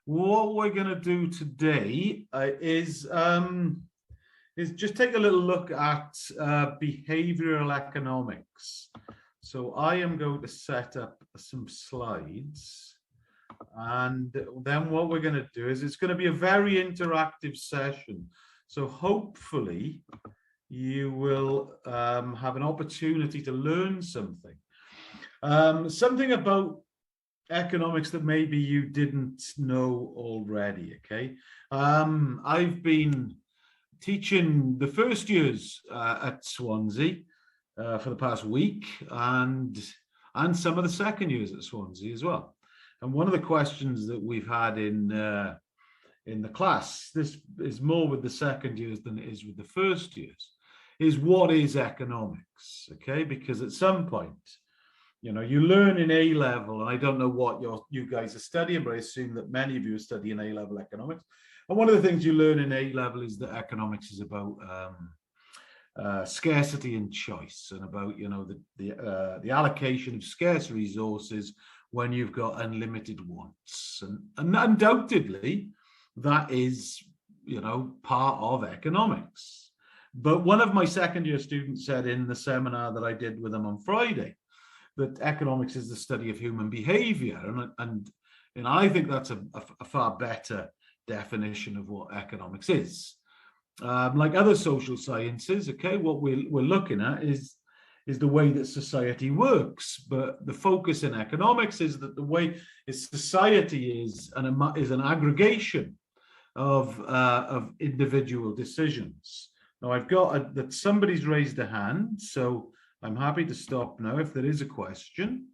what we're going to do today is just take a little look at behavioral economics. So I am going to set up some slides, and then what we're going to do is it's going to be a very interactive session. So hopefully you will have an opportunity to learn something. Something about economics that maybe you didn't know already, okay? I've been teaching the first years at Swansea for the past week, and some of the second years at Swansea as well. And one of the questions that we've had in the class, this is more with the second years than it is with the first years, is what is economics, okay? Because at some point, you know, you learn in A level, and I don't know what you guys are studying, but I assume that many of you are studying A level economics. And one of the things you learn in A level is that economics is about scarcity and choice, and about, you know, the allocation of scarce resources when you've got unlimited wants. And undoubtedly, that is, you know, part of economics. But one of my second year students said in the seminar that I did with them on Friday that economics is the study of human behavior. And I think that's a far better definition of what economics is. Like other social sciences, okay, what we're looking at is the way that society works. But the focus in economics is that the way society is an aggregation of individual decisions. Now I've got that somebody's raised a hand, so I'm happy to stop now if there is a question.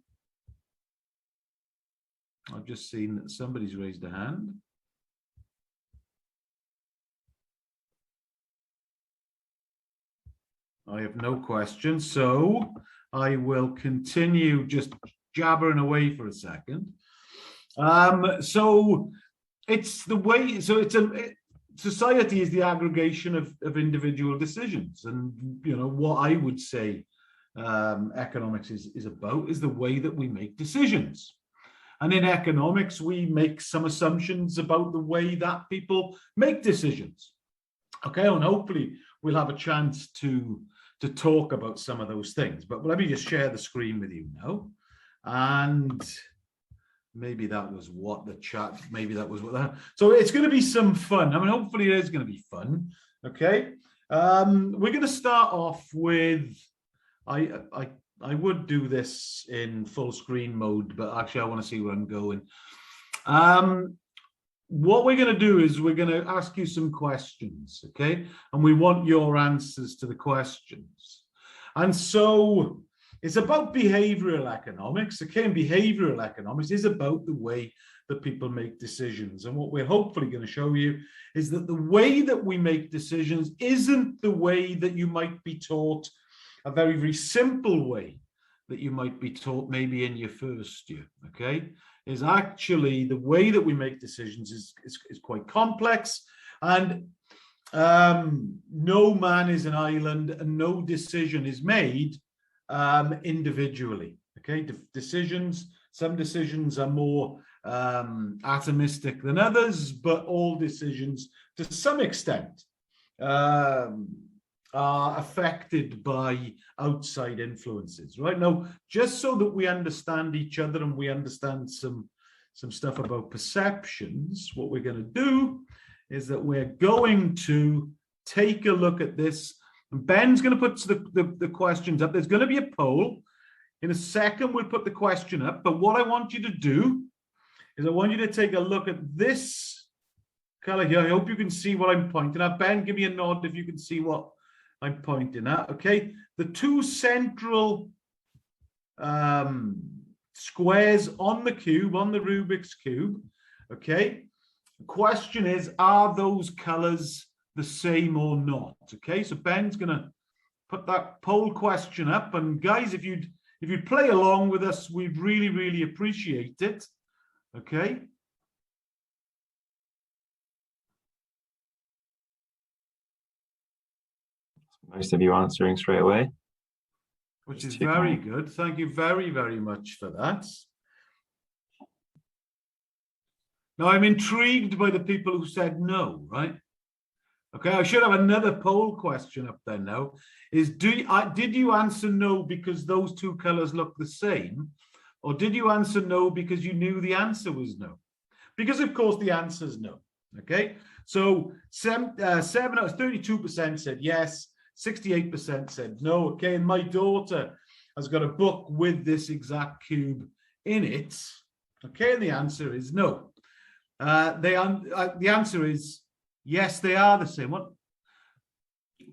I've just seen that somebody's raised a hand. I have no questions, so I will continue just jabbering away for a second. So it's the way, so society is the aggregation of individual decisions. And, you know, what I would say economics is about is the way that we make decisions. And in economics, we make some assumptions about the way that people make decisions. Okay, and hopefully we'll have a chance to talk about some of those things. But let me just share the screen with you now. And maybe that was what the chat, maybe that was what that. So it's going to be some fun. I mean, hopefully it is going to be fun. Okay, we're going to start off with, I would do this in full screen mode, but actually I want to see where I'm going. What we're going to do is we're going to ask you some questions, okay? And we want your answers to the questions. And so it's about behavioral economics, okay? And behavioral economics is about the way that people make decisions. And what we're hopefully going to show you is that the way that we make decisions isn't the way that you might be taught, a very, very simple way that you might be taught maybe in your first year, okay? Is actually the way that we make decisions is quite complex, and no man is an island, and no decision is made individually, okay? Some decisions are more atomistic than others, but all decisions to some extent are affected by outside influences, right? Now, just so that we understand each other and we understand some stuff about perceptions, what we're going to do is that we're going to take a look at this. And Ben's going to put the questions up. There's going to be a poll. In a second, we'll put the question up. But what I want you to do is I want you to take a look at this color here. I hope you can see what I'm pointing at. Ben, give me a nod if you can see what I'm pointing at, okay? The two central squares on the cube, on the Rubik's Cube, okay? The question is, are those colors the same or not? Okay, so Ben's gonna put that poll question up, and guys, if you'd play along with us, we'd really, really appreciate it, okay? Most of you answering straight away, which is very good. Thank you very, very much for that. Now, I'm intrigued by the people who said no, right? Okay, I should have another poll question up there now. Did you answer no because those two colors look the same? Or did you answer no because you knew the answer was no? Because, of course, the answer is no. Okay, so 32% said yes, 68% said no. Okay, and my daughter has got a book with this exact cube in it. Okay, and the answer is no. The answer is yes, they are the same. What?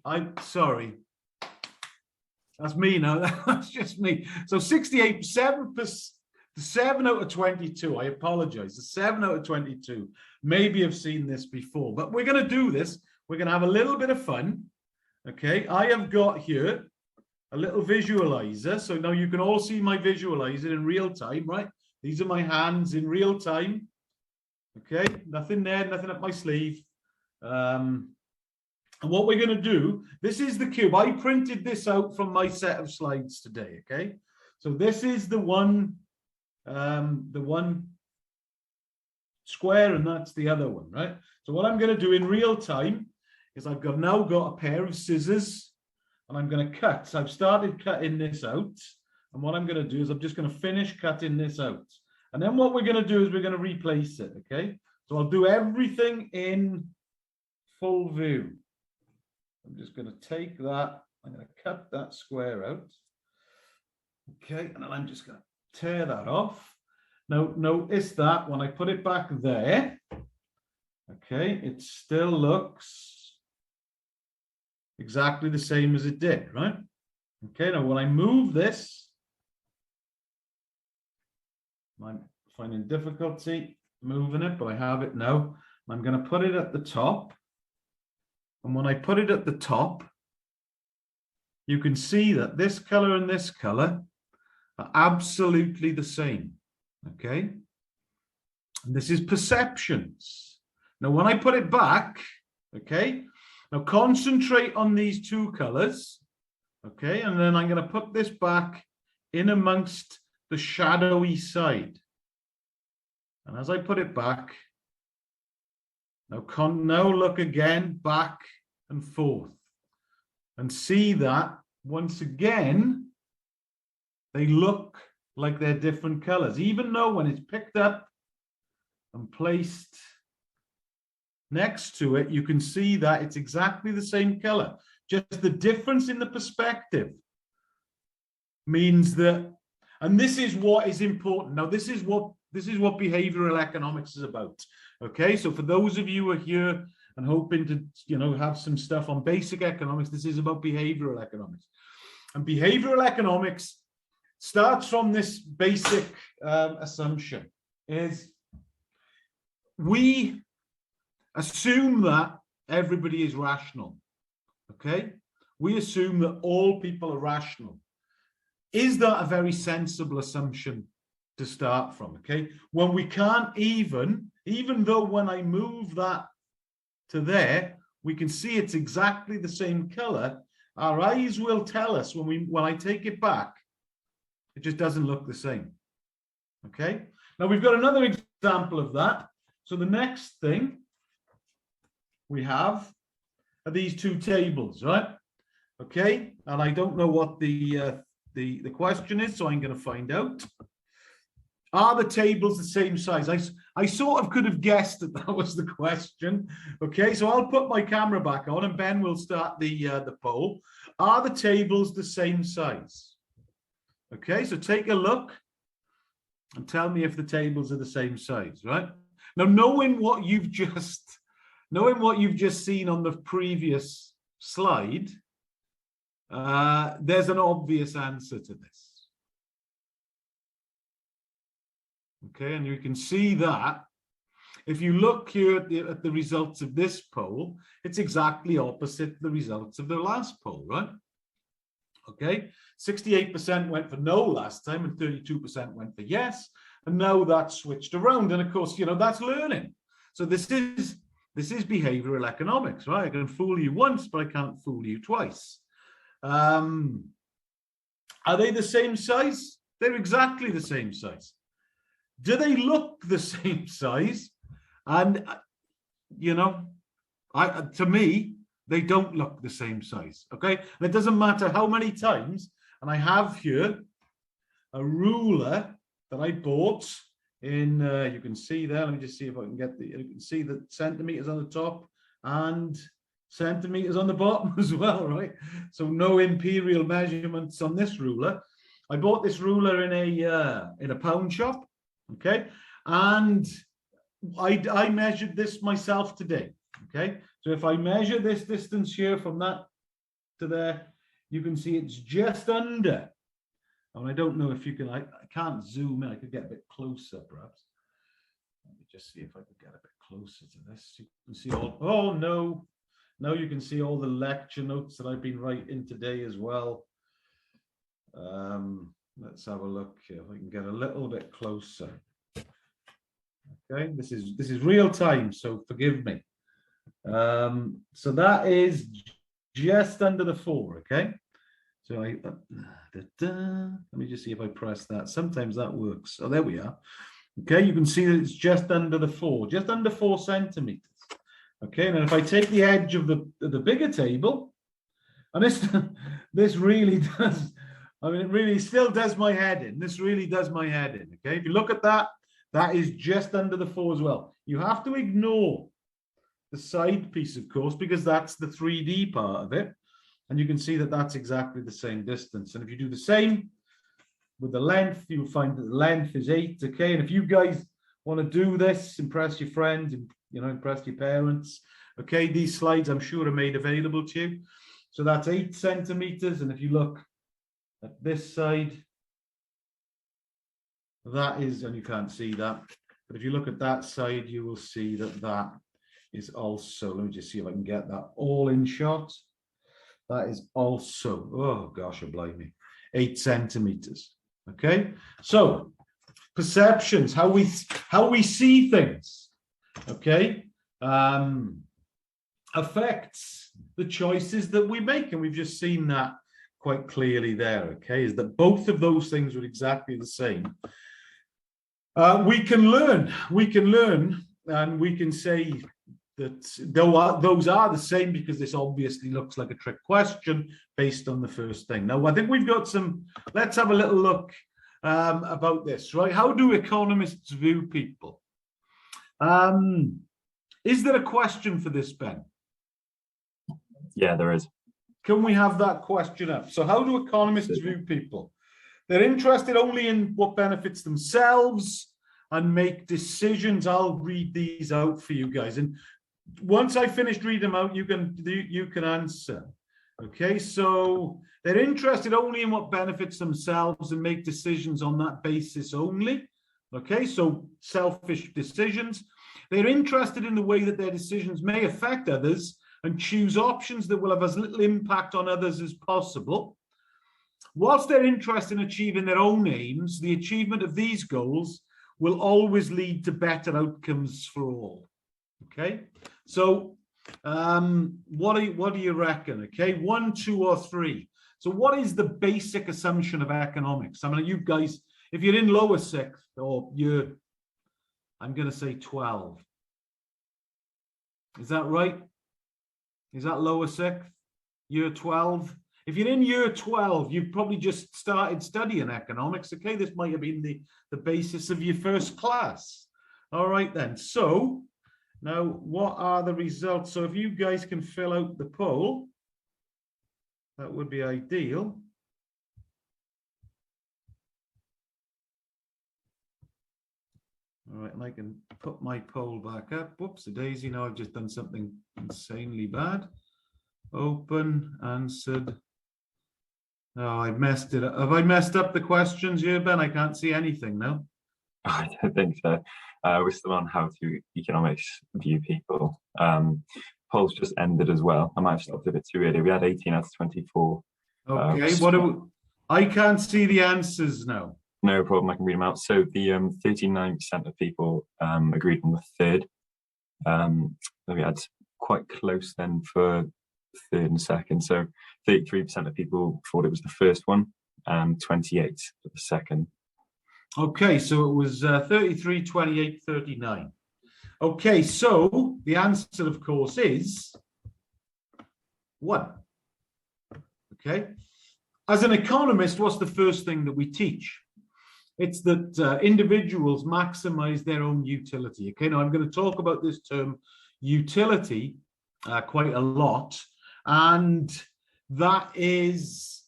I'm sorry. That's me now. That's just me. So 68, 7 out of 22. I apologize. The 7 out of 22. Maybe I've seen this before, but we're going to do this. We're going to have a little bit of fun. Okay. I have got here a little visualizer. So now you can all see my visualizer in real time, right? These are my hands in real time. Okay. Nothing there, nothing up my sleeve. And what we're going to do, this is the cube. I printed this out from my set of slides today, okay? So this is the one square, and that's the other one, right? So what I'm going to do in real time is I've now got a pair of scissors, and I'm going to cut. So I've started cutting this out, and what I'm going to do is I'm just going to finish cutting this out. And then what we're going to do is we're going to replace it, okay? So I'll do everything in full view. I'm just going to take that. I'm going to cut that square out. Okay, and then I'm just going to tear that off. Now, notice that when I put it back there, okay, it still looks exactly the same as it did, right? Okay, now when I move this, I'm finding difficulty moving it, but I have it now. I'm going to put it at the top. And when I put it at the top, you can see that this color and this color are absolutely the same, okay? And this is perceptions. Now, when I put it back, okay, now concentrate on these two colors, okay? And then I'm going to put this back in amongst the shadowy side. And as I put it back, now look again, back and forth, and see that once again, they look like they're different colors, even though when it's picked up and placed next to it, you can see that it's exactly the same color. Just the difference in the perspective means that, and this is what is important. Now, this is what behavioral economics is about. Okay, so for those of you who are here and hoping to, have some stuff on basic economics, this is about behavioral economics. And behavioral economics starts from this basic assumption: is we assume that everybody is rational. Okay, we assume that all people are rational. Is that a very sensible assumption to start from? Okay, when we can't even though when I move that to there, we can see it's exactly the same color, our eyes will tell us when I take it back, it just doesn't look the same. Okay, now we've got another example of that. So the next thing we have are these two tables, right? Okay, and I don't know what the question is, so I'm going to find out. Are the tables the same size? I sort of could have guessed that was the question. Okay, so I'll put my camera back on and Ben will start the poll. Are the tables the same size? Okay, so take a look and tell me if the tables are the same size, right? Now, knowing what you've just seen on the previous slide, there's an obvious answer to this. Okay, and you can see that if you look here at the results of this poll, it's exactly opposite the results of the last poll, right? Okay, 68% went for no last time and 32% went for yes, and now that's switched around. And of course, that's learning. So this is behavioral economics, right? I can fool you once, but I can't fool you twice. Are they the same size? They're exactly the same size. Do they look the same size? And, to me, they don't look the same size, okay? And it doesn't matter how many times, and I have here a ruler that I bought in, you can see there, let me just see if I can get you can see the centimeters on the top and centimeters on the bottom as well, right? So no imperial measurements on this ruler. I bought this ruler in a pound shop, okay? And I measured this myself today, okay? So if I measure this distance here from that to there, you can see it's just under. And I don't know if you can, I can't zoom in. I could get a bit closer, perhaps. Let me just see if I could get a bit closer to this. You can see all, oh no. Now you can see all the lecture notes that I've been writing today as well. Let's have a look here. If I can get a little bit closer. Okay, this is real time, so forgive me. So that is just under the 4, okay? So let me just see if I press that. Sometimes that works. Oh, there we are. Okay, you can see that it's just under the 4, just under 4 centimeters. Okay, and if I take the edge of the bigger table, and this really does, I mean, it really still does my head in. This really does my head in. Okay, if you look at that, that is just under the 4 as well. You have to ignore the side piece, of course, because that's the 3D part of it. And you can see that that's exactly the same distance. And if you do the same with the length, you'll find that the length is 8. Okay, and if you guys want to do this, impress your friends, impress your parents. Okay, these slides I'm sure are made available to you. So that's 8 centimeters. And if you look at this side, that is, and you can't see that, but if you look at that side, you will see that that is also, let me just see if I can get that all in shot. That is also, oh gosh, blimey, 8 centimeters. Okay, so perceptions, how we see things, okay, affects the choices that we make, and we've just seen that quite clearly there. Okay, is that both of those things are exactly the same. We can learn, and we can say that those are the same because this obviously looks like a trick question based on the first thing. Now, I think we've got some, let's have a little look about this, right? How do economists view people? Is there a question for this, Ben? Yeah, there is. Can we have that question up? So how do economists view people? They're interested only in what benefits themselves and make decisions. I'll read these out for you guys. And once I finished reading them out, you can answer. Okay, so they're interested only in what benefits themselves and make decisions on that basis only. Okay, so selfish decisions. They're interested in the way that their decisions may affect others and choose options that will have as little impact on others as possible. Whilst they're interested in achieving their own aims, the achievement of these goals will always lead to better outcomes for all. Okay, so what do you reckon? Okay, 1, 2, or 3. So what is the basic assumption of economics? I mean, you guys, if you're in lower 6th or I'm going to say 12. Is that right? Is that lower 6th? Year 12? If you're in year 12, you've probably just started studying economics. Okay, this might have been the basis of your first class. All right then. So now what are the results? So if you guys can fill out the poll, that would be ideal. All right, and I can put my poll back up. Whoops, a daisy. Now I've just done something insanely bad. Open, answered. Oh, I messed it up. Have I messed up the questions here, Ben? I can't see anything now. I don't think so. We're still on how to economics view people. Polls just ended as well. I might have stopped a bit too early. We had 18 out of 24. Okay, I can't see the answers now. No problem, I can read them out. So the 39% of people agreed on the third. We had quite close then for third and second. So 33% of people thought it was the first one, and 28 for the second. Okay, so it was 33, 28, 39. Okay, so the answer, of course, is 1. Okay. As an economist, what's the first thing that we teach? It's that individuals maximize their own utility. Okay, now I'm going to talk about this term utility quite a lot, and that is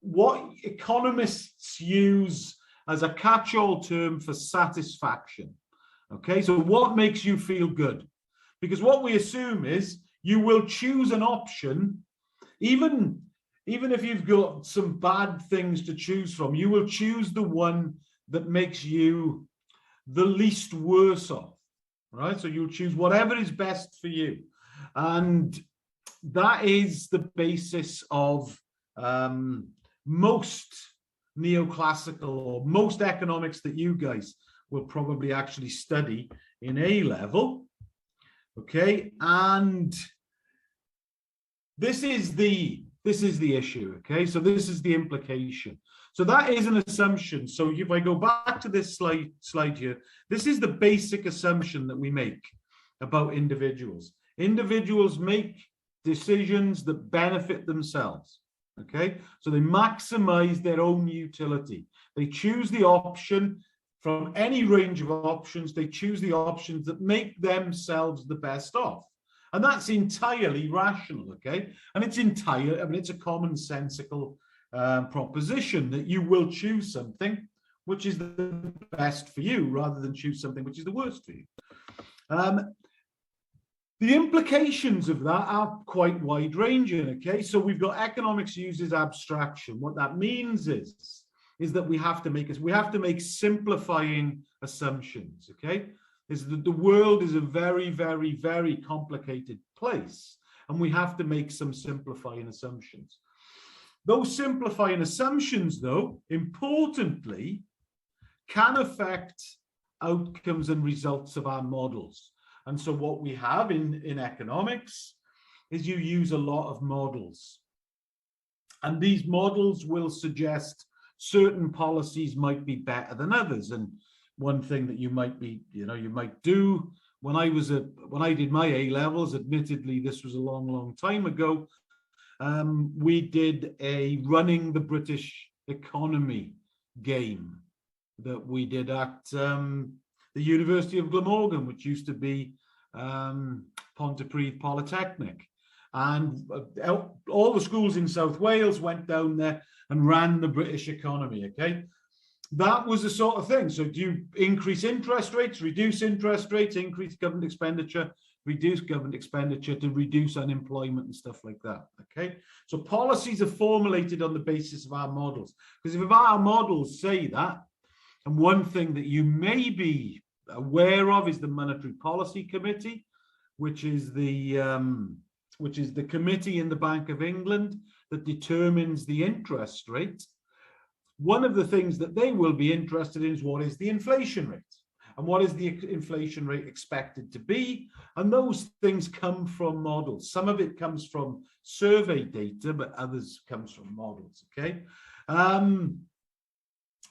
what economists use as a catch-all term for satisfaction. Okay, so what makes you feel good? Because what we assume is you will choose an option, even if you've got some bad things to choose from, you will choose the one that makes you the least worse off, right? So you'll choose whatever is best for you. And that is the basis of most neoclassical or most economics that you guys will probably actually study in A level. Okay, and this is the issue. Okay, so this is the implication. So that is an assumption. So if I go back to this slide here, this is the basic assumption that we make about individuals. Individuals make decisions that benefit themselves. Okay, so they maximize their own utility. They choose the option from any range of options. They choose the options that make themselves the best off. And that's entirely rational, okay? And it's it's a commonsensical proposition that you will choose something which is the best for you rather than choose something which is the worst for you. The implications of that are quite wide-ranging, okay? So we've got economics uses abstraction. What that means is that we have to make simplifying assumptions, okay? Is that the world is a very, very, very complicated place, and we have to make some simplifying assumptions. Those simplifying assumptions, though, importantly, can affect outcomes and results of our models. And so what we have in economics is you use a lot of models. And these models will suggest certain policies might be better than others. And one thing that you might do when I did my A levels, admittedly, this was a long, long time ago, we did a running the British economy game that we did at the University of Glamorgan, which used to be Pontypridd Polytechnic. And all the schools in South Wales went down there and ran the British economy, okay? That was the sort of thing. So do you increase interest rates, reduce interest rates, increase government expenditure, reduce government expenditure to reduce unemployment and stuff like that, okay? So policies are formulated on the basis of our models. Because if our models say that, and one thing that you may be aware of is the Monetary Policy Committee, which is the committee in the Bank of England that determines the interest rate. One of the things that they will be interested in is what is the inflation rate and what is the inflation rate expected to be. And those things come from models. Some of it comes from survey data, but others comes from models, okay?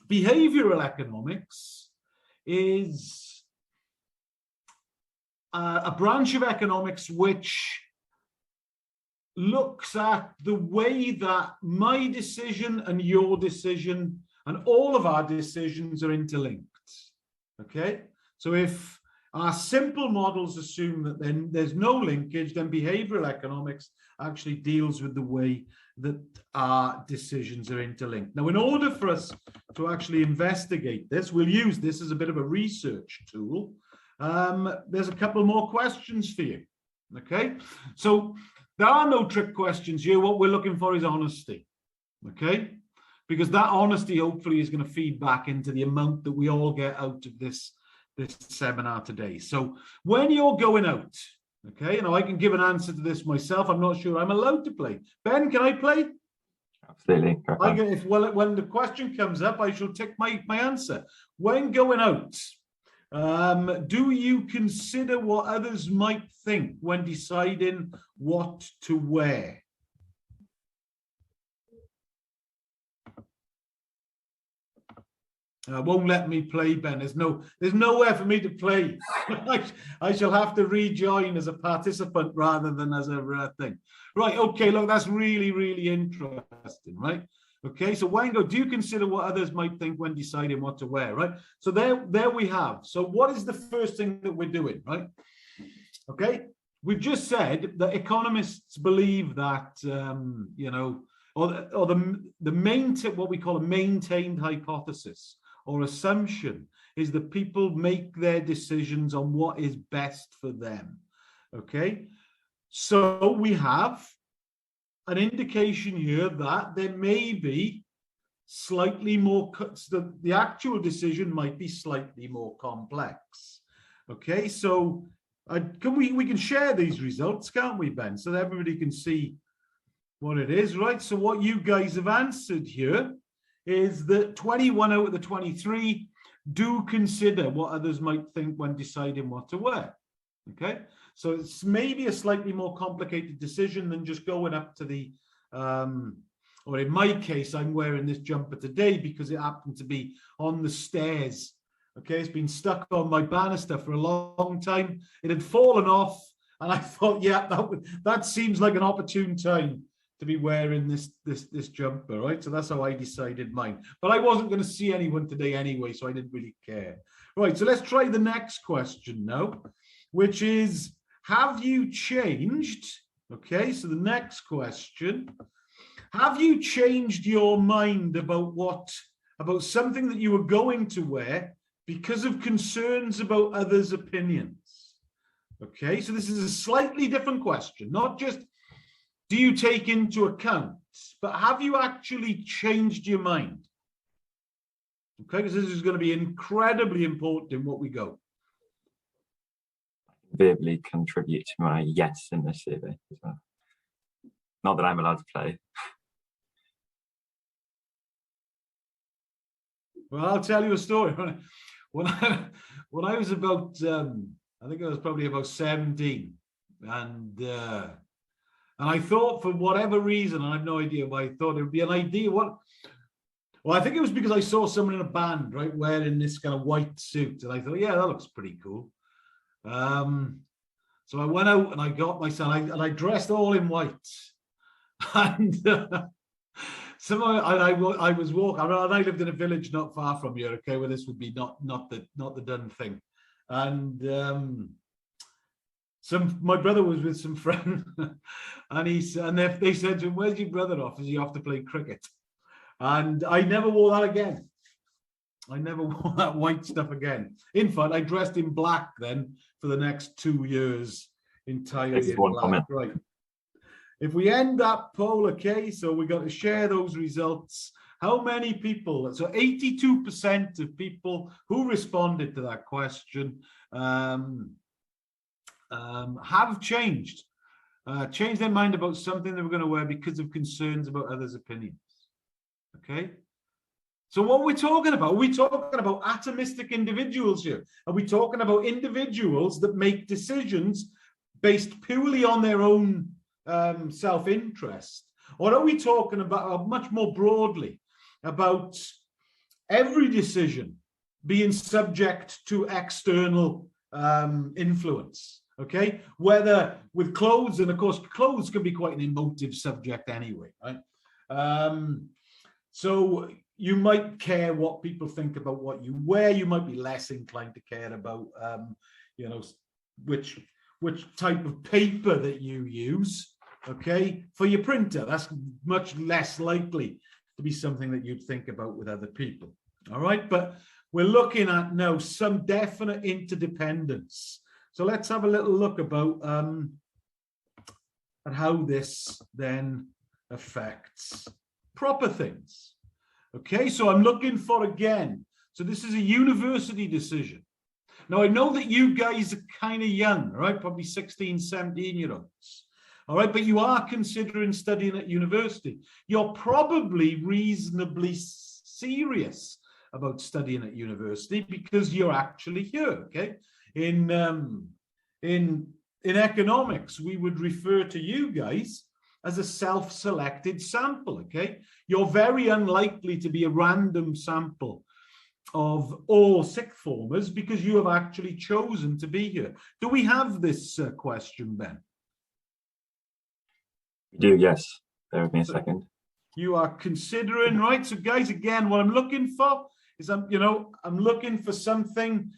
Behavioral economics is a branch of economics which looks at the way that my decision and your decision and all of our decisions are interlinked, okay? So if our simple models assume that then there's no linkage, then behavioral economics actually deals with the way that our decisions are interlinked. Now, in order for us to actually investigate this, we'll use this as a bit of a research tool. There's a couple more questions for you, okay? So there are no trick questions here. What we're looking for is honesty, okay? Because that honesty hopefully is going to feed back into the amount that we all get out of this seminar today. So when you're going out, okay, I can give an answer to this myself. I'm not sure I'm allowed to play. Ben, can I play? Absolutely. When the question comes up, I shall tick my answer. When going out, do you consider what others might think when deciding what to wear? Won't let me play, Ben. There's nowhere for me to play. I shall have to rejoin as a participant rather than as a thing. Right. Okay. Look, that's really, really interesting. Right. Okay. So Wango, do you consider what others might think when deciding what to wear? Right. So there we have. So what is the first thing that we're doing? Right. Okay. We've just said that economists believe that or the what we call a maintained hypothesis or assumption is that people make their decisions on what is best for them. Okay, so we have an indication here that there may be slightly more, the actual decision might be slightly more complex. Okay, so we can share these results, can't we, Ben, so that everybody can see what it is, right? So what you guys have answered here is that 21 out of the 23 do consider what others might think when deciding what to wear. Okay, so it's maybe a slightly more complicated decision than just going up to the, or in my case, I'm wearing this jumper today because it happened to be on the stairs. Okay, it's been stuck on my banister for a long time. It had fallen off, and I thought, yeah, that seems like an opportune time to be wearing this jumper, right? So that's how I decided mine. But I wasn't going to see anyone today anyway, so I didn't really care. Right, so let's try the next question now, which is, have you changed? Okay, so the next question, have you changed your mind about something that you were going to wear because of concerns about others' opinions? Okay, so this is a slightly different question, not just do you take into account, but have you actually changed your mind? Okay, because this is going to be incredibly important in what we go. Verbally contribute to my yes in this survey as well. Not that I'm allowed to play. Well, I'll tell you a story. When I was about, I think I was probably about 17, and I thought, for whatever reason, I have no idea why, I thought it would be an idea. Well, I think it was because I saw someone in a band, right, wearing this kind of white suit, and I thought, yeah, that looks pretty cool. So I went out and I got myself, and I dressed all in white, and I was walking. I lived in a village not far from here, okay, where this would be not the done thing, and my brother was with some friend, and they said to him, "Where's your brother off? Is he off to play cricket?" And I never wore that again. I never wore that white stuff again. In fact, I dressed in black then for the next 2 years, entirely in black. Comment. Right. If we end that poll, okay, so we got to share those results. How many people? So 82% of people who responded to that question have changed their mind about something they were going to wear because of concerns about others' opinions. Okay, so what we're talking about, are we talking about atomistic individuals here? Are we talking about individuals that make decisions based purely on their own self-interest, or are we talking about much more broadly about every decision being subject to external influence? Okay, whether with clothes, and of course clothes can be quite an emotive subject anyway, right? So you might care what people think about what you wear. You might be less inclined to care about which type of paper that you use, okay, for your printer. That's much less likely to be something that you'd think about with other people. All right, but we're looking at now some definite interdependence. So let's have a little look about at how this then affects proper things. Okay, so I'm looking for, again, so this is a university decision. Now, I know that you guys are kind of young, right? Probably 16, 17-year-olds. All right, but you are considering studying at university. You're probably reasonably serious about studying at university because you're actually here, okay? In economics, we would refer to you guys as a self-selected sample, okay? You're very unlikely to be a random sample of all sixth formers because you have actually chosen to be here. Do we have this question, Ben? We do, yes. Bear with me a So second. you are considering, right? So guys, again, what I'm looking for is I'm looking for something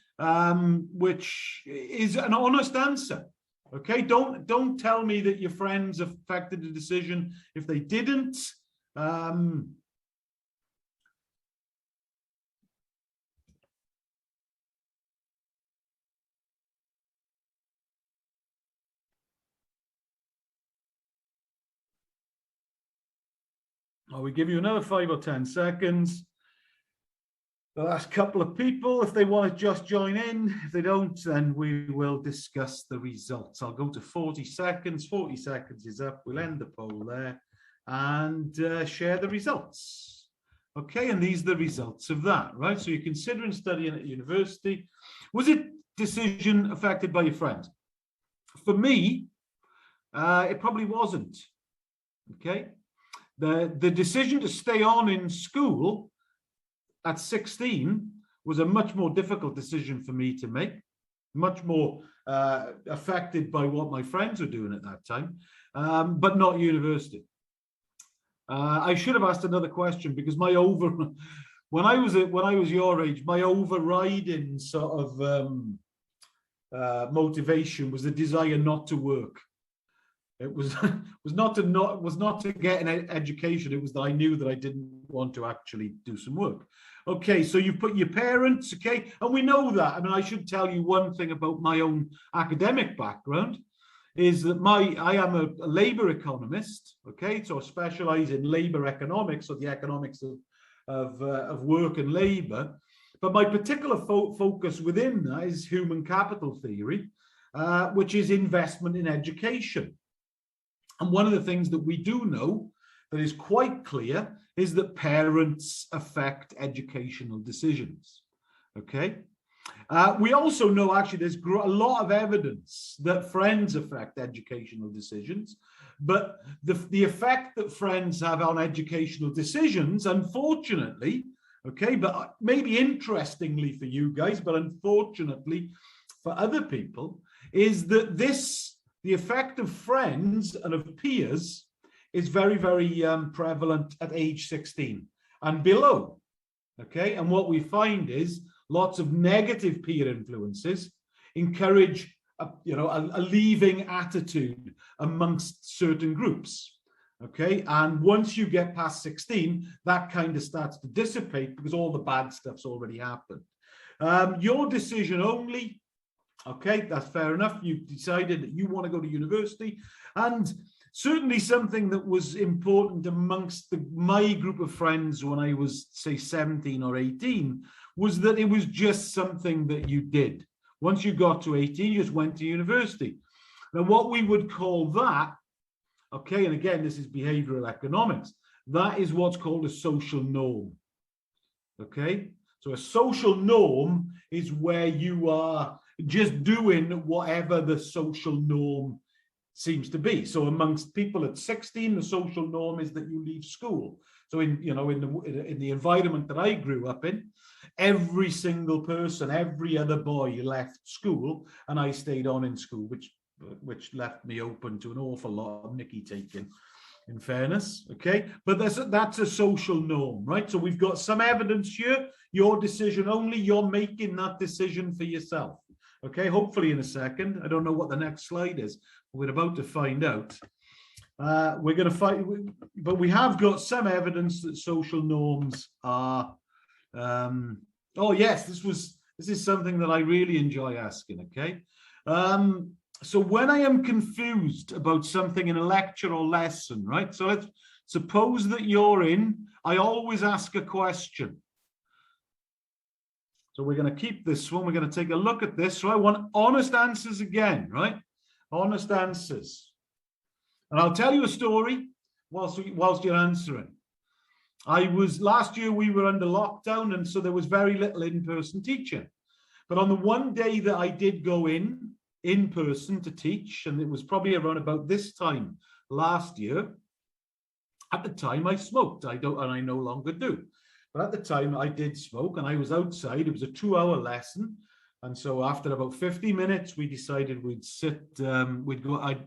which is an honest answer. Okay, don't tell me that your friends affected the decision if they didn't. I'll give you another 5 or 10 seconds. The last couple of people, if they want to just join in. If they don't, then we will discuss the results. I'll go to 40 seconds. 40 seconds is up. We'll end the poll there and share the results. Okay, and these are the results of that, right? So you're considering studying at university. Was it decision affected by your friends? For me, it probably wasn't. Okay, the decision to stay on in school at 16 was a much more difficult decision for me to make, much more affected by what my friends were doing at that time, but not university. I should have asked another question because when I was your age, my overriding sort of motivation was the desire not to work. It was not to get an education. It was that I knew that I didn't want to actually do some work. Okay, so you put your parents, okay, and we know that. I mean, I should tell you one thing about my own academic background is that I am a labor economist, okay, so I specialize in labor economics, or the economics of work and labor. But my particular focus within that is human capital theory, which is investment in education. And one of the things that we do know that is quite clear is that parents affect educational decisions, okay? We also know actually there's a lot of evidence that friends affect educational decisions, but the effect that friends have on educational decisions, unfortunately, okay, but maybe interestingly for you guys, but unfortunately for other people, is that the effect of friends and of peers is very, very prevalent at age 16 and below, okay? And what we find is lots of negative peer influences encourage a leaving attitude amongst certain groups, okay? And once you get past 16, that kind of starts to dissipate because all the bad stuff's already happened. Your decision only. Okay, that's fair enough. You've decided that you want to go to university, and certainly something that was important amongst my group of friends when I was, say, 17 or 18 was that it was just something that you did. Once you got to 18, you just went to university. Now, what we would call that, okay, and again, this is behavioral economics, that is what's called a social norm. Okay, so a social norm is where you are just doing whatever the social norm seems to be. So amongst people at 16, the social norm is that you leave school. So in the environment that I grew up in, every single person, every other boy left school, and I stayed on in school, which left me open to an awful lot of mickey taking, in fairness, okay? But that's a social norm, right? So we've got some evidence here. Your decision only, you're making that decision for yourself. Okay, hopefully in a second. I don't know what the next slide is. We're about to find out. We're going to find, but we have got some evidence that social norms are. Oh yes, this is something that I really enjoy asking. Okay, so when I am confused about something in a lecture or lesson, right? So let's suppose that you're in. I always ask a question. So we're going to keep this one. We're going to take a look at this. So I want honest answers again, right? Honest answers. And I'll tell you a story whilst you're answering. Last year we were under lockdown, and so there was very little in-person teaching. But on the one day that I did go in person to teach, and it was probably around about this time last year, at the time I smoked. I no longer do. But at the time I did smoke and I was outside. It was a 2-hour lesson. And so after about 50 minutes, we decided we'd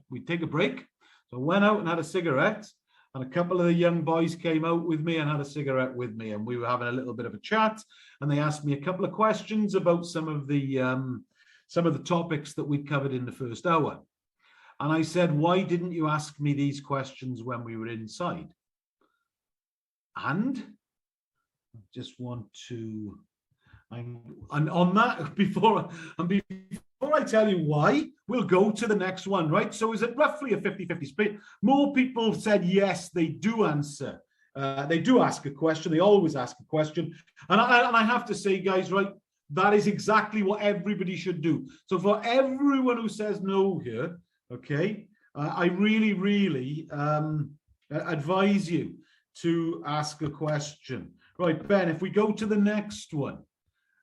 we'd take a break. So I went out and had a cigarette, and a couple of the young boys came out with me and had a cigarette with me, and we were having a little bit of a chat, and they asked me a couple of questions about some of the topics that we'd covered in the first hour. And I said, why didn't you ask me these questions when we were inside? And I just want to, and on that, before I tell you why, we'll go to the next one, right? So is it roughly a 50-50 split? More people said yes, they do answer. They do ask a question. They always ask a question. And I have to say, guys, right, that is exactly what everybody should do. So for everyone who says no here, okay, I really, really advise you to ask a question. Right, Ben, if we go to the next one.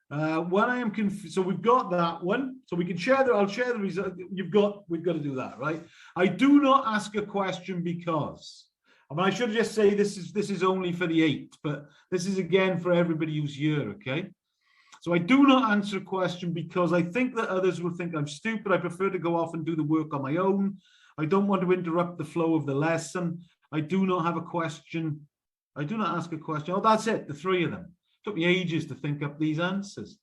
When I am confused, so we've got that one, so we can share that. I'll share the result. We've got to do that, right? I do not ask a question because, I mean, I should just say this is only for the 8, but this is again for everybody who's here, okay? So I do not answer a question because I think that others will think I'm stupid. I prefer to go off and do the work on my own. I don't want to interrupt the flow of the lesson. I do not have a question. I do not ask a question. Oh, that's it, the 3 of them. Took me ages to think up these answers.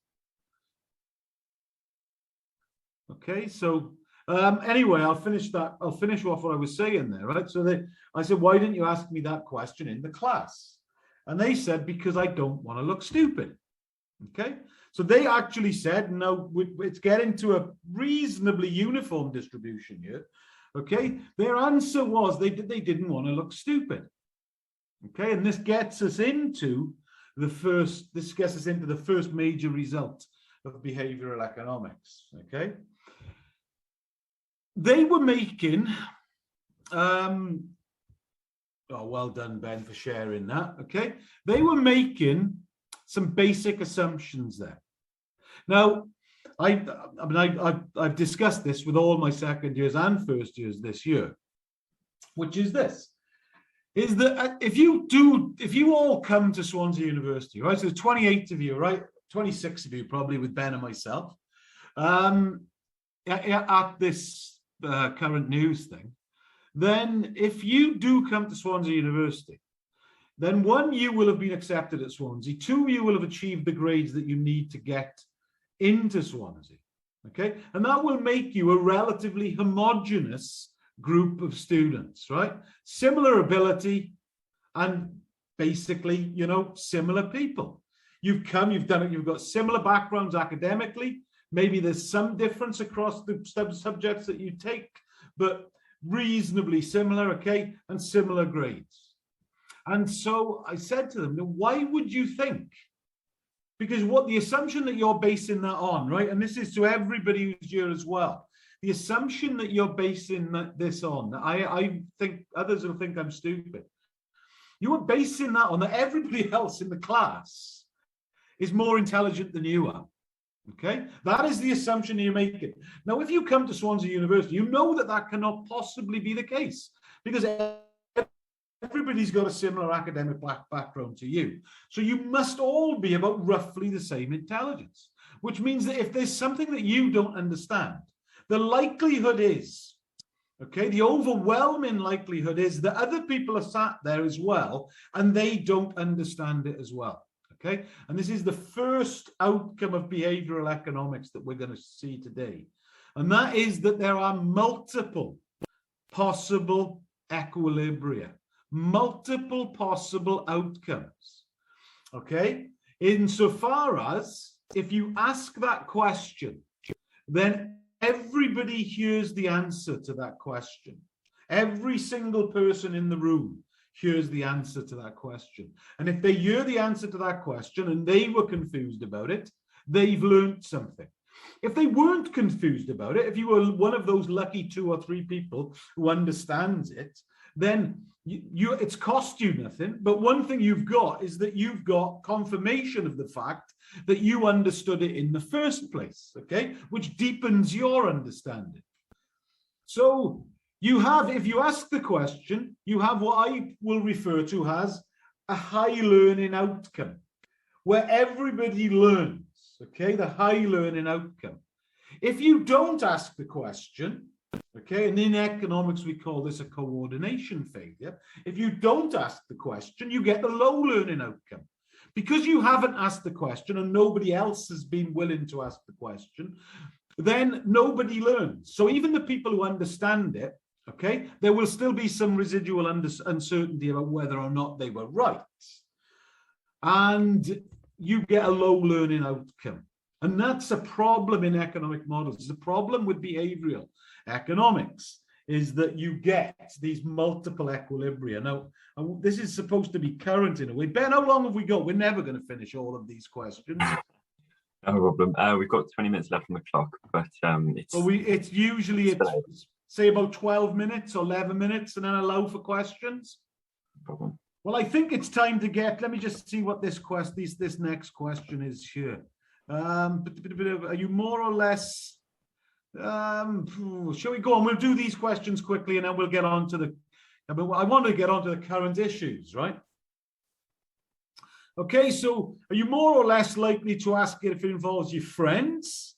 Okay, so anyway, I'll finish off what I was saying there, right? So I said, why didn't you ask me that question in the class? And they said, because I don't want to look stupid. Okay, so they actually said, no, it's getting to a reasonably uniform distribution here. Okay, their answer was they didn't want to look stupid. Okay, and this gets us into the first major result of behavioral economics. Okay, they were making oh, well done, Ben, for sharing that. Okay, they were making some basic assumptions there. Now, I've discussed this with all my second years and first years this year, which is this. Is that if you all come to Swansea University, right? So 28 of you, right? 26 of you probably with Ben and myself, at this current news thing, then if you do come to Swansea University, then 1, you will have been accepted at Swansea. 2, you will have achieved the grades that you need to get into Swansea. Okay, and that will make you a relatively homogeneous group of students, right? Similar ability and basically, similar people. You've done it, you've got similar backgrounds academically. Maybe there's some difference across the subjects that you take, but reasonably similar, okay? And similar grades. And so I said to them, why would you think? Because what the assumption that you're basing that on, right? And this is to everybody who's here as well. The assumption that you're basing this on, I think others will think I'm stupid. You are basing that on that everybody else in the class is more intelligent than you are. Okay, that is the assumption you're making. Now, if you come to Swansea University, you know that cannot possibly be the case because everybody's got a similar academic background to you. So you must all be about roughly the same intelligence, which means that if there's something that you don't understand, the likelihood is, okay, the overwhelming likelihood is that other people are sat there as well and they don't understand it as well. Okay, and this is the first outcome of behavioral economics that we're going to see today. And that is that there are multiple possible equilibria, multiple possible outcomes. Okay, insofar as if you ask that question, then everybody hears the answer to that question. Every single person in the room hears the answer to that question. And if they hear the answer to that question and they were confused about it, they've learned something. If they weren't confused about it, if you were one of those lucky 2 or 3 people who understands it, then it's cost you nothing. But one thing you've got is that you've got confirmation of the fact that you understood it in the first place, okay? Which deepens your understanding. So you have, if you ask the question, you have what I will refer to as a high learning outcome. where everybody learns, okay, the high learning outcome. If you don't ask the question, okay, and in economics we call this a coordination failure. If you don't ask the question, you get the low learning outcome. Because you haven't asked the question and nobody else has been willing to ask the question, then nobody learns. So even the people who understand it, okay, there will still be some residual uncertainty about whether or not they were right. And you get a low learning outcome. And that's a problem in economic models. The problem with behavioral economics is that you get these multiple equilibria. Now, this is supposed to be current in a way. Ben, how long have we got? We're never going to finish all of these questions. No problem. We've got 20 minutes left on the clock, but it's usually say about 12 minutes or 11 minutes and then allow for questions. No problem. Well, I think it's time to get, let me just see what this next question is here. Are you more or less, shall we go on? We'll do these questions quickly and then we'll get on to I want to get on to the current issues, right? Okay, so are you more or less likely to ask it if it involves your friends?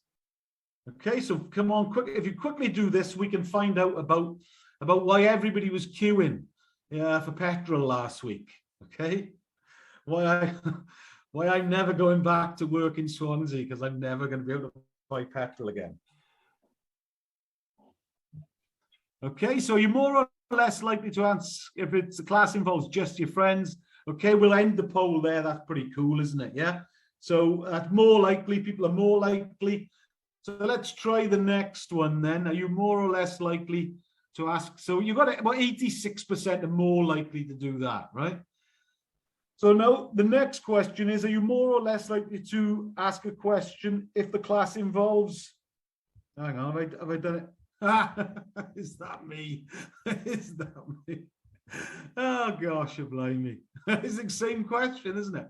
Okay, so come on, quick. If you quickly do this, we can find out about why everybody was queuing for petrol last week. Okay, why I'm never going back to work in Swansea because I'm never going to be able to buy petrol again. Okay, so you're more or less likely to ask if the class involves just your friends. Okay, we'll end the poll there. That's pretty cool, isn't it? Yeah. So that's more likely. People are more likely. So let's try the next one then. Are you more or less likely to ask? So you've got about 86% are more likely to do that, right? So now the next question is, are you more or less likely to ask a question if the class involves, hang on, have I done it? Is that me? Is that me? Oh gosh, you blame me. It's the same question, isn't it?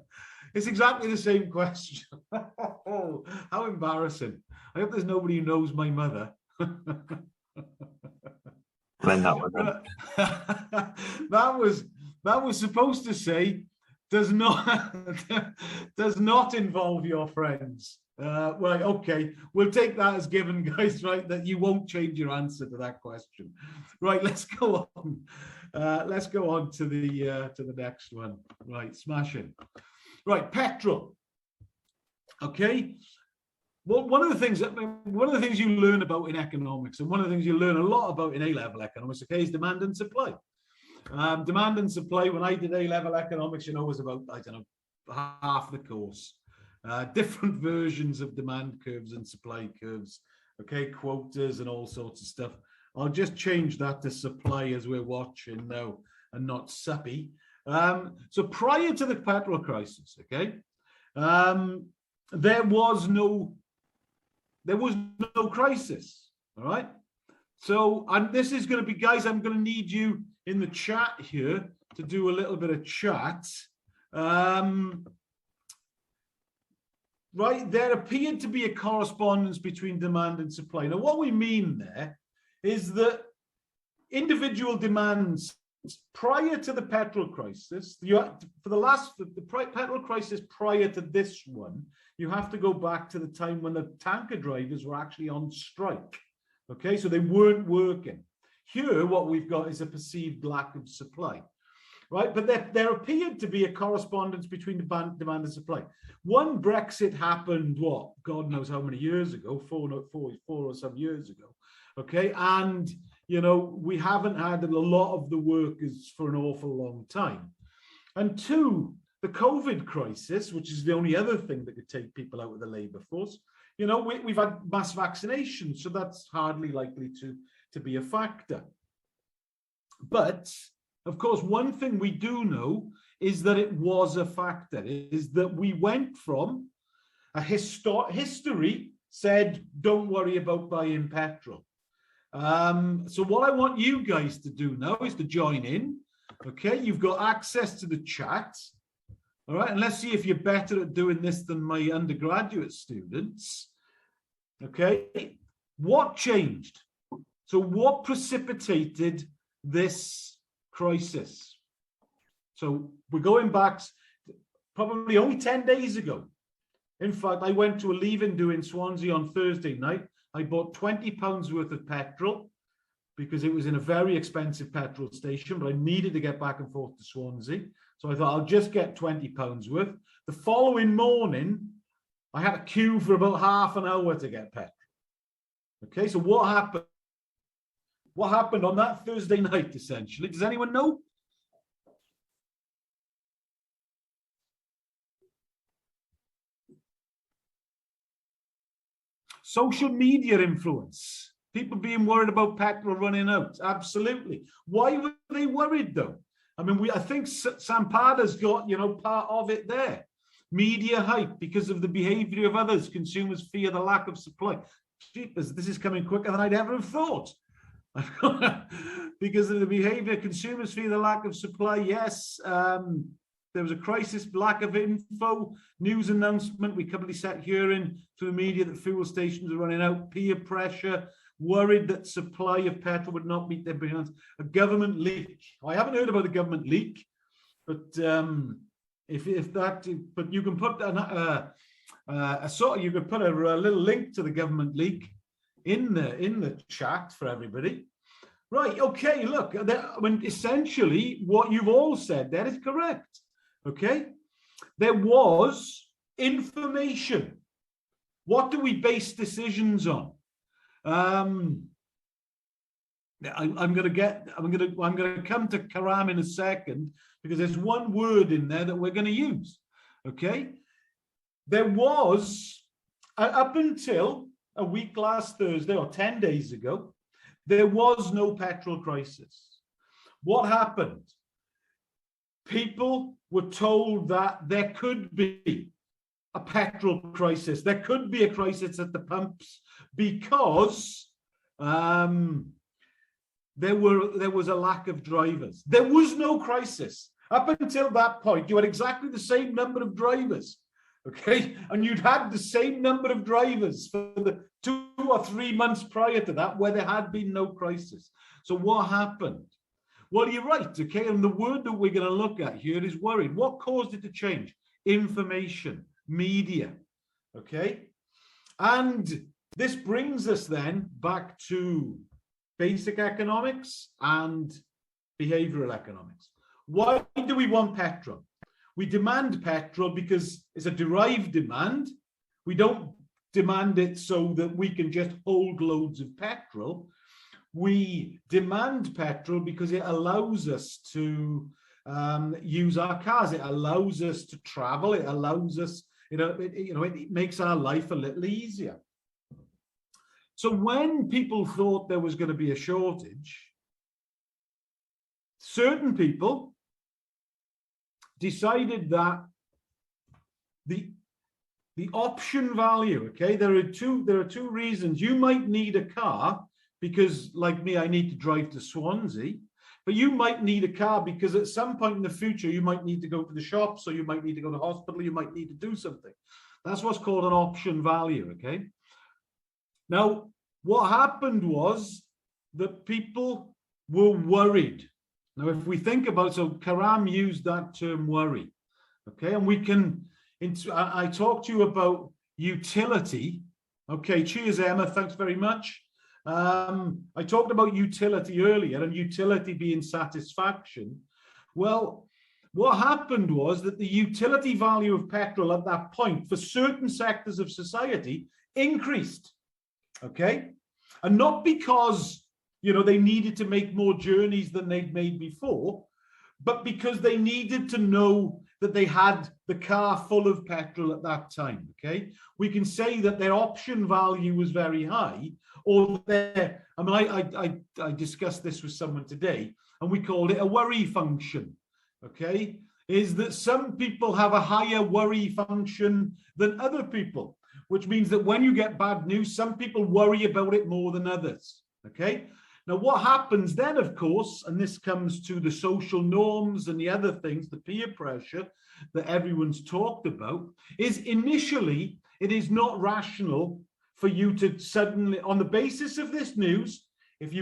It's exactly the same question. Oh, how embarrassing. I hope there's nobody who knows my mother. Blend that one then. that was supposed to say does not involve your friends. Right, okay, we'll take that as given, guys, right, that you won't change your answer to that question. Right, let's go on. Let's go on to the next one. Right, smashing. Right, petrol. Okay. Well, one of the things you learn about in economics, and one of the things you learn a lot about in A-level economics, okay, is demand and supply. Demand and supply, when I did A-level economics, was about, I don't know, half the course. Different versions of demand curves and supply curves, okay, quotas and all sorts of stuff. I'll just change that to supply as we're watching now and not suppy. So prior to the petrol crisis, okay, there was no crisis, all right? So, and this is going to be, guys, I'm going to need you in the chat here to do a little bit of chat. Right, there appeared to be a correspondence between demand and supply. Now, what we mean there is that individual demands prior to the petrol crisis, the petrol crisis prior to this one, you have to go back to the time when the tanker drivers were actually on strike. Okay, so they weren't working. Here, what we've got is a perceived lack of supply. Right, but there appeared to be a correspondence between demand and supply. One Brexit happened, what, God knows how many years ago, four or some years ago, okay? And, we haven't had a lot of the workers for an awful long time. And two, the COVID crisis, which is the only other thing that could take people out of the labour force, we've had mass vaccination, so that's hardly likely to be a factor. But of course, one thing we do know is that it was a factor, is that we went from a history said, don't worry about buying petrol. So what I want you guys to do now is to join in. Okay, you've got access to the chat. All right, and let's see if you're better at doing this than my undergraduate students. Okay, what changed? So what precipitated this crisis? So we're going back, probably only 10 days ago. In fact, I went to a leaving do in Swansea on Thursday night. I bought £20 worth of petrol because it was in a very expensive petrol station, but I needed to get back and forth to Swansea. So I thought I'll just get £20 worth. The following morning, I had to queue for about half an hour to get petrol. Okay, so what happened? What happened on that Thursday night, essentially? Does anyone know? Social media influence. People being worried about petrol running out. Absolutely. Why were they worried, though? I mean, I think Sampada's got, part of it there. Media hype because of the behavior of others. Consumers fear the lack of supply. Jeepers, this is coming quicker than I'd ever have thought. Because of the behavior, consumers fear the lack of supply. Yes, there was a crisis, lack of info, news announcement. We currently sat hearing through the media that fuel stations are running out, peer pressure, worried that supply of petrol would not meet their demands. A government leak. I haven't heard about a government leak, but if that, but you can put you could put a little link to the government leak in the chat for everybody. Right, okay, look, when essentially what you've all said there is correct, okay? There was information. What do we base decisions on? I'm going to come to Karam in a second because there's one word in there that we're going to use, okay? There was, up until a week last Thursday or 10 days ago, there was no petrol crisis. What happened? People were told that there could be a petrol crisis. There could be a crisis at the pumps because there was a lack of drivers. There was no crisis. Up until that point, you had exactly the same number of drivers. Okay, and you'd had the same number of drivers for the 2 or 3 months prior to that where there had been no crisis. So what happened? Well, you're right, okay, and the word that we're going to look at here is worried. What caused it to change? Information, media, okay? And this brings us then back to basic economics and behavioral economics. Why do we want petrol? We demand petrol because it's a derived demand. We don't demand it so that we can just hold loads of petrol. We demand petrol because it allows us to use our cars. It allows us to travel. It allows us, it makes our life a little easier. So when people thought there was going to be a shortage, certain people decided that the option value, okay, there are two reasons. You might need a car because, like me, I need to drive to Swansea, but you might need a car because at some point in the future you might need to go to the shops, or you might need to go to the hospital, you might need to do something. That's what's called an option value, okay? Now, what happened was that people were worried. Now, if we think about, so Karam used that term worry, okay? And we can, I talked to you about utility. Okay, cheers, Emma, thanks very much. I talked about utility earlier and utility being satisfaction. Well, what happened was that the utility value of petrol at that point for certain sectors of society increased, okay? And not because they needed to make more journeys than they'd made before, but because they needed to know that they had the car full of petrol at that time, okay? We can say that their option value was very high, or I discussed this with someone today, and we called it a worry function, okay? Is that some people have a higher worry function than other people, which means that when you get bad news, some people worry about it more than others, okay? Now, what happens then, of course, and this comes to the social norms and the other things, the peer pressure that everyone's talked about, is initially it is not rational for you to suddenly, on the basis of this news, if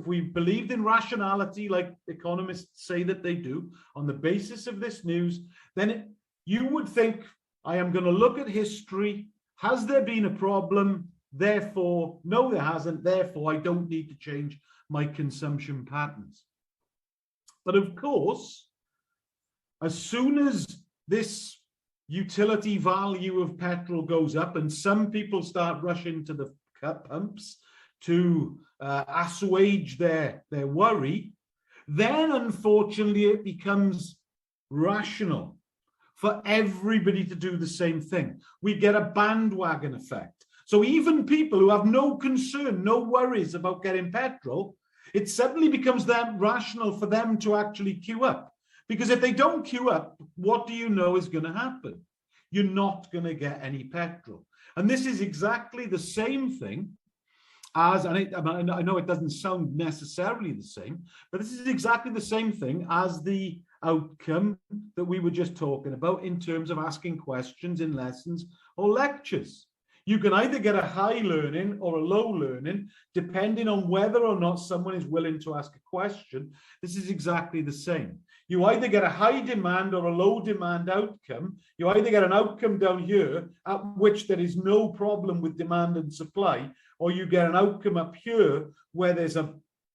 we believed in rationality, like economists say that they do, on the basis of this news, then you would think, I am going to look at history. Has there been a problem? Therefore, no, there hasn't. Therefore, I don't need to change my consumption patterns. But of course, as soon as this utility value of petrol goes up and some people start rushing to the pumps to assuage their worry, then unfortunately it becomes rational for everybody to do the same thing. We get a bandwagon effect. So even people who have no concern, no worries about getting petrol, it suddenly becomes then rational for them to actually queue up. Because if they don't queue up, what do you know is going to happen? You're not going to get any petrol. And this is exactly the same thing as, and I know it doesn't sound necessarily the same, but this is exactly the same thing as the outcome that we were just talking about in terms of asking questions in lessons or lectures. You can either get a high learning or a low learning, depending on whether or not someone is willing to ask a question. This is exactly the same. You either get a high demand or a low demand outcome. You either get an outcome down here at which there is no problem with demand and supply, or you get an outcome up here where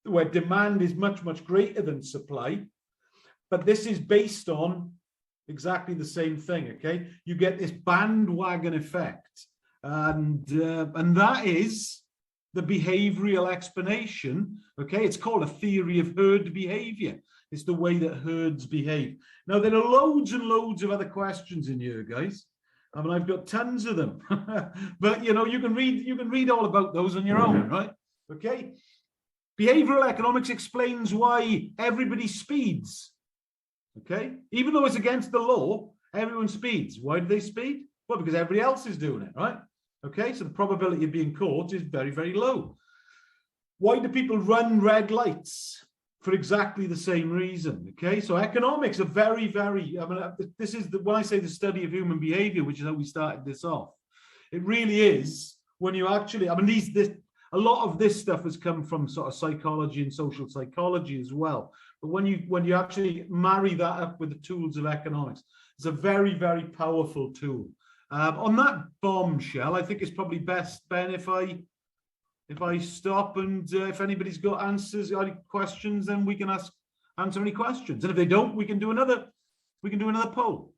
where demand is much, much greater than supply. But this is based on exactly the same thing, okay? You get this bandwagon effect. And that is the behavioral explanation, okay? It's called a theory of herd behavior. It's the way that herds behave. Now, there are loads and loads of other questions in here, guys. I mean, I've got tons of them, but you know, you can read all about those on your own, right? Okay. Behavioral economics explains why everybody speeds. Okay, even though it's against the law, everyone speeds. Why do they speed? Well, because everybody else is doing it, right? Okay, so the probability of being caught is very, very low. Why do people run red lights? For exactly the same reason. Okay, so economics are very, very, I mean, this is when I say the study of human behavior, which is how we started this off. It really is when you actually, I mean, a lot of this stuff has come from sort of psychology and social psychology as well. But when you actually marry that up with the tools of economics, it's a very, very powerful tool. On that bombshell, I think it's probably best, Ben, if I stop, and if anybody's got answers, any questions, then we can answer any questions. And if they don't, we can do another poll.